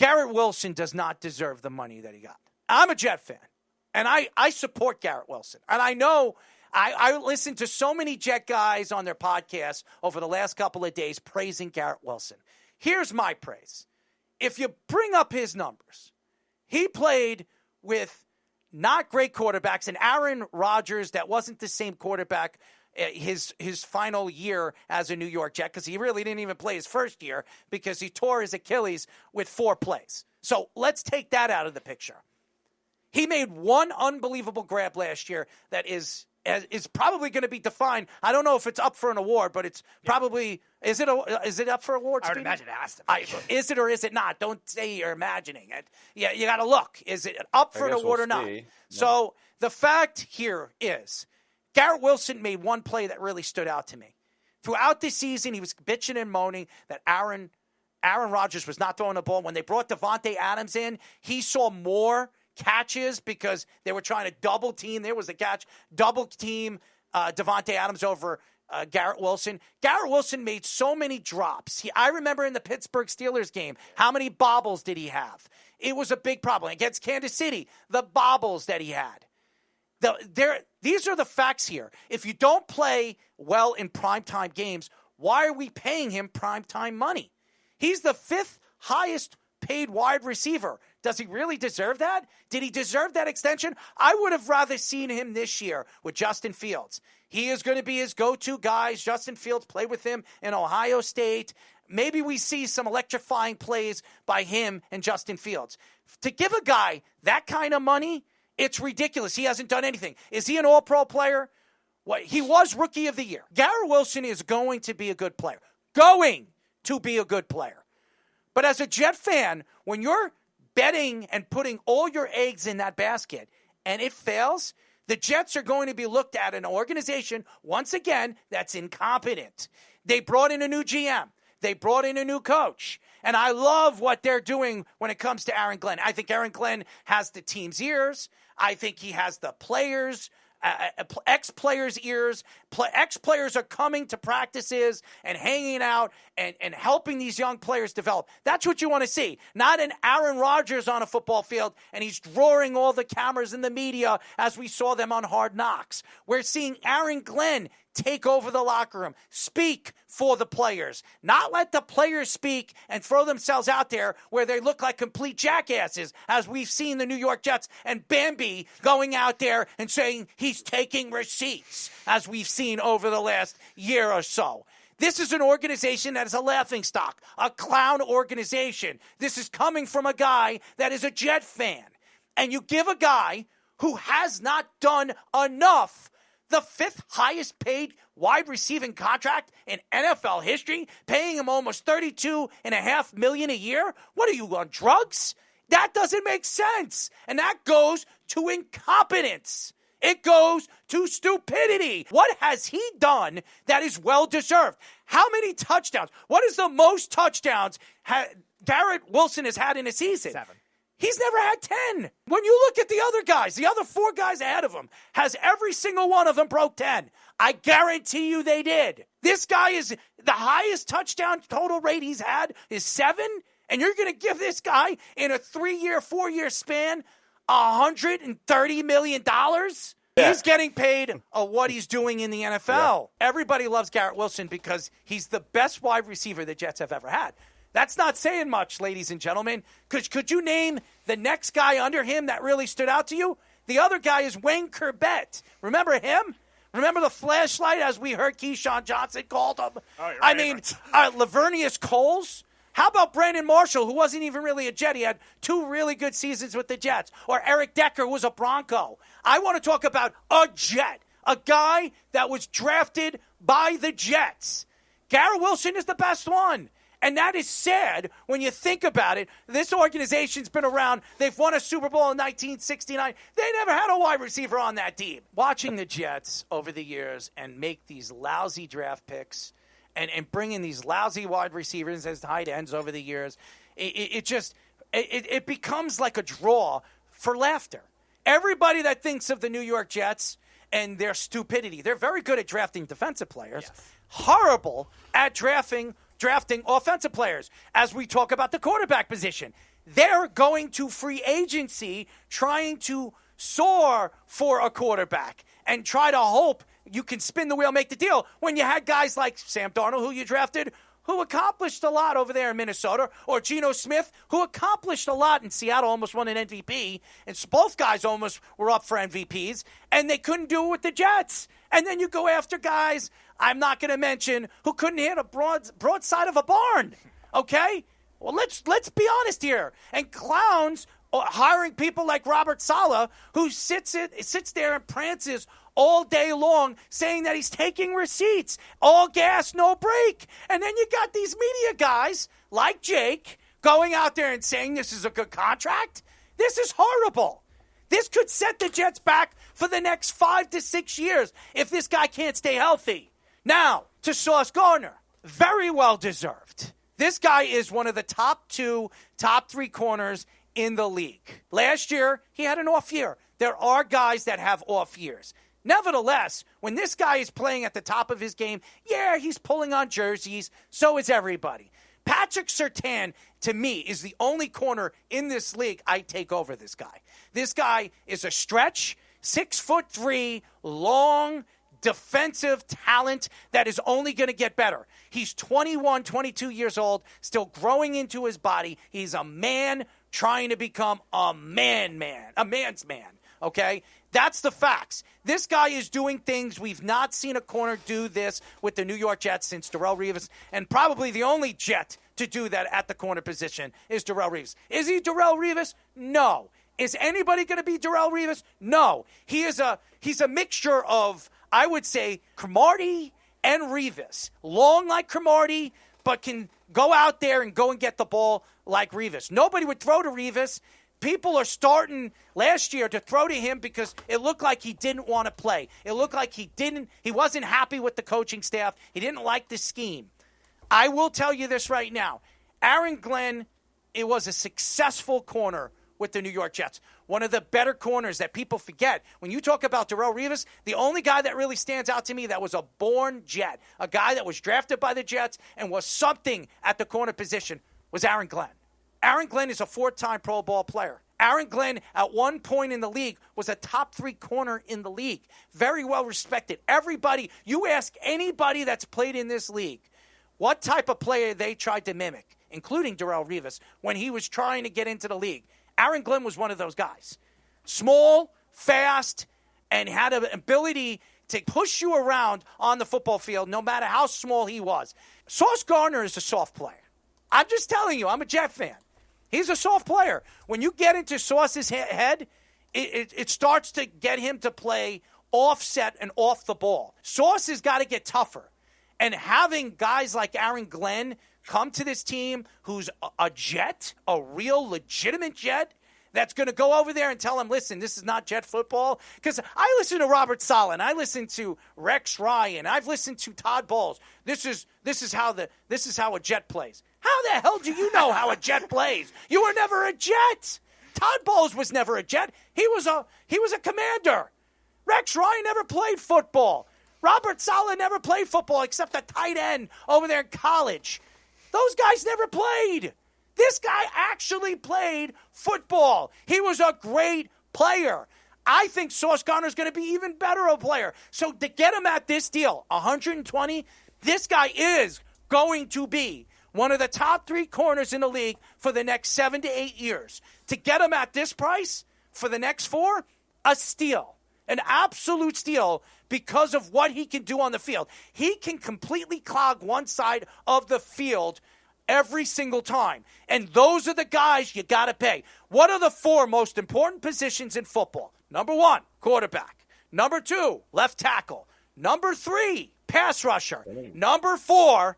Garrett Wilson does not deserve the money that he got. I'm a Jet fan, and I support Garrett Wilson. And I know I listened to so many Jet guys on their podcasts over the last couple of days praising Garrett Wilson. Here's my praise. If you bring up his numbers, he played with not great quarterbacks, and Aaron Rodgers, that wasn't the same quarterback his final year as a New York Jet, because he really didn't even play his first year because he tore his Achilles with 4 plays. So let's take that out of the picture. He made one unbelievable grab last year that is probably going to be defined. I don't know if it's up for an award, but it's probably is it up for awards? I would imagine it has to be. Is it or is it not? Don't say you're imagining it. Yeah, you got to look. Is it up for an award or not? No. So the fact here is Garrett Wilson made one play that really stood out to me. Throughout the season, he was bitching and moaning that Aaron Rodgers was not throwing the ball. When they brought Davante Adams in, he saw more catches because they were trying to double team. There was a catch, double team Davante Adams over Garrett Wilson. Garrett Wilson made so many drops. I remember in the Pittsburgh Steelers game, how many bobbles did he have? It was a big problem. Against Kansas City, the bobbles that he had. These are the facts here. If you don't play well in primetime games, why are we paying him primetime money? He's the 5th highest paid wide receiver. Does he really deserve that? Did he deserve that extension? I would have rather seen him this year with Justin Fields. He is going to be his go-to guy. Justin Fields played with him in Ohio State. Maybe we see some electrifying plays by him and Justin Fields. To give a guy that kind of money, it's ridiculous. He hasn't done anything. Is he an all-pro player? He was Rookie of the Year. Garrett Wilson is going to be a good player. Going to be a good player. But as a Jet fan, when you're betting and putting all your eggs in that basket and it fails, the Jets are going to be looked at an organization, once again, that's incompetent. They brought in a new GM. They brought in a new coach. And I love what they're doing when it comes to Aaron Glenn. I think Aaron Glenn has the team's ears. I think he has the players' ex-players' ears. Ex-players are coming to practices and hanging out and helping these young players develop. That's what you want to see. Not an Aaron Rodgers on a football field and he's drawing all the cameras and the media as we saw them on Hard Knocks. We're seeing Aaron Glenn take over the locker room, speak for the players, not let the players speak and throw themselves out there where they look like complete jackasses, as we've seen the New York Jets and Bambi going out there and saying he's taking receipts, as we've seen over the last year or so. This is an organization that is a laughingstock, a clown organization. This is coming from a guy that is a Jet fan. And you give a guy who has not done enough the 5th highest paid wide receiving contract in NFL history, paying him almost $32.5 million a year? What are you, on drugs? That doesn't make sense. And that goes to incompetence. It goes to stupidity. What has he done that is well-deserved? How many touchdowns? What is the most touchdowns Garrett Wilson has had in a season? 7. He's never had 10. When you look at the other guys, the other 4 guys ahead of him, has every single one of them broke 10. I guarantee you they did. This guy is the highest touchdown total rate he's had is 7, and you're going to give this guy in a 3-year, 4-year span $130 million? Yeah. He's getting paid what he's doing in the NFL. Yeah. Everybody loves Garrett Wilson because he's the best wide receiver the Jets have ever had. That's not saying much, ladies and gentlemen. Could you name the next guy under him that really stood out to you? The other guy is Wayne Corbett. Remember him? Remember the flashlight, as we heard Keyshawn Johnson called him? Lavernius Coles? How about Brandon Marshall, who wasn't even really a Jet? He had 2 really good seasons with the Jets. Or Eric Decker, who was a Bronco. I want to talk about a Jet, a guy that was drafted by the Jets. Garrett Wilson is the best one. And that is sad when you think about it. This organization's been around. They've won a Super Bowl in 1969. They never had a wide receiver on that team. Watching the Jets over the years and make these lousy draft picks and bring in these lousy wide receivers as tight ends over the years, it becomes like a draw for laughter. Everybody that thinks of the New York Jets and their stupidity, they're very good at drafting defensive players, yes. Horrible at drafting drafting offensive players. As we talk about the quarterback position, they're going to free agency trying to soar for a quarterback and try to hope you can spin the wheel, make the deal, when you had guys like Sam Darnold, who you drafted, who accomplished a lot over there in Minnesota, or Geno Smith, who accomplished a lot in Seattle, almost won an MVP, and both guys almost were up for MVPs, and they couldn't do it with the Jets. And then you go after guys I'm not going to mention who couldn't hit a broadside of a barn, okay? Well, let's be honest here. And clowns hiring people like Robert Saleh, who sits there and prances all day long saying that he's taking receipts, all gas, no brake. And then you got these media guys like Jake going out there and saying this is a good contract. This is horrible. This could set the Jets back for the next 5 to 6 years if this guy can't stay healthy. Now, to Sauce Gardner, very well deserved. This guy is one of the top 3 corners in the league. Last year, he had an off year. There are guys that have off years. Nevertheless, when this guy is playing at the top of his game, yeah, he's pulling on jerseys. So is everybody. Patrick Surtain, to me, is the only corner in this league I take over this guy. This guy is a stretch, 6'3", long, defensive talent that is only going to get better. He's 21, 22 years old, still growing into his body. He's a man trying to become a man's man, okay? That's the facts. This guy is doing things we've not seen a corner do this with the New York Jets since Darrelle Revis, and probably the only Jet to do that at the corner position is Darrelle Revis. Is he Darrelle Revis? No. Is anybody going to be Darrelle Revis? No. He's a mixture of, I would say, Cromartie and Revis. Long like Cromartie, but can go out there and go and get the ball like Revis. Nobody would throw to Revis. People are starting last year to throw to him because it looked like he didn't want to play. It looked like he wasn't happy with the coaching staff. He didn't like the scheme. I will tell you this right now. Aaron Glenn, it was a successful corner with the New York Jets. One of the better corners that people forget. When you talk about Darrelle Revis, the only guy that really stands out to me that was a born Jet, a guy that was drafted by the Jets and was something at the corner position, was Aaron Glenn. Aaron Glenn is a 4-time Pro Bowl player. Aaron Glenn, at one point in the league, was a top 3 corner in the league. Very well respected. Everybody, you ask anybody that's played in this league, what type of player they tried to mimic, including Darrelle Revis, when he was trying to get into the league. Aaron Glenn was one of those guys. Small, fast, and had an ability to push you around on the football field no matter how small he was. Sauce Gardner is a soft player. I'm just telling you, I'm a Jet fan. He's a soft player. When you get into Sauce's head, it starts to get him to play offset and off the ball. Sauce has got to get tougher. And having guys like Aaron Glenn come to this team who's a Jet, a real legitimate Jet, that's going to go over there and tell him, listen, this is not Jet football. Because I listen to Robert Saleh, I listen to Rex Ryan, I've listened to Todd Bowles. This is how a Jet plays. How the hell do you know how a Jet plays? You were never a Jet. Todd Bowles was never a Jet. He was a commander. Rex Ryan never played football. Robert Saleh never played football except a tight end over there in college. Those guys never played. This guy actually played football. He was a great player. I think Sauce Gardner is going to be even better a player. So to get him at this deal, 120, this guy is going to be one of the top 3 corners in the league for the next 7 to 8 years. To get him at this price for the next 4, a steal. An absolute steal because of what he can do on the field. He can completely clog one side of the field every single time. And those are the guys you got to pay. What are the 4 most important positions in football? Number 1, quarterback. Number 2, left tackle. Number 3, pass rusher. Number 4,